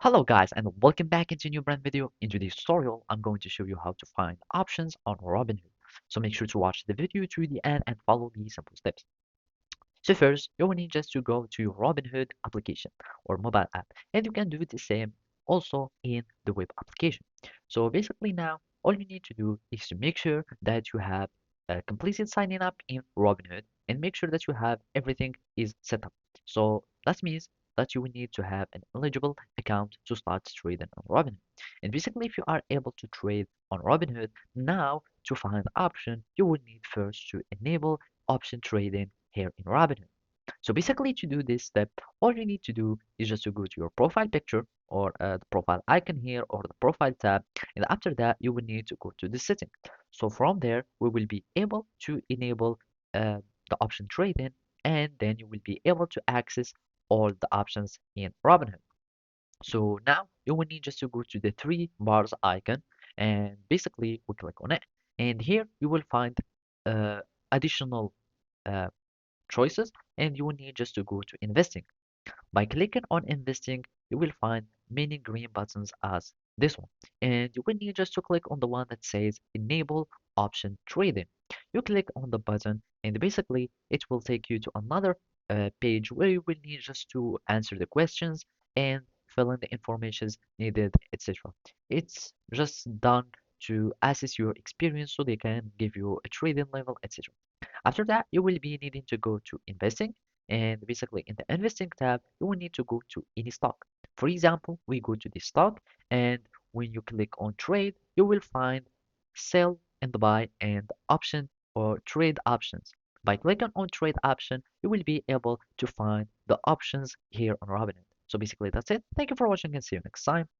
Hello guys and welcome back into a new brand video. In today's tutorial, I'm going to show you how to find options on Robinhood. So make sure to watch the video to the end and follow these simple steps. So first, you will need just to go to your Robinhood application or mobile app, and you can do the same also in the web application. So basically now, all you need to do is to make sure that you have completed signing up in Robinhood and make sure that you have everything is set up. So that means that you will need to have an eligible account to start trading on Robinhood. And basically, if you are able to trade on Robinhood, now to find option, you will need first to enable option trading here in Robinhood. So basically to do this step, all you need to do is just to go to your profile picture or the profile icon here or the profile tab. And after that, you will need to go to the setting. So from there, we will be able to enable uh, the option trading, and then you will be able to access all the options in Robinhood. So now you will need just to go to the three bars icon and basically we click on it. And here you will find additional uh, choices, and you will need just to go to investing. By clicking on investing, you will find many green buttons as this one, and you will need just to click on the one that says enable option trading. You click on the button and basically it will take you to another page where you will need just to answer the questions and fill in the informations needed, etc. It's just done to assess your experience so they can give you a trading level, etc. After that, you will be needing to go to investing, and basically in the investing tab, you will need to go to any stock. For example, we go to the stock, and when you click on trade, you will find sell and buy and option or trade options. By clicking on trade option, you will be able to find the options here on Robinhood. So basically that's it. Thank you for watching and see you next time.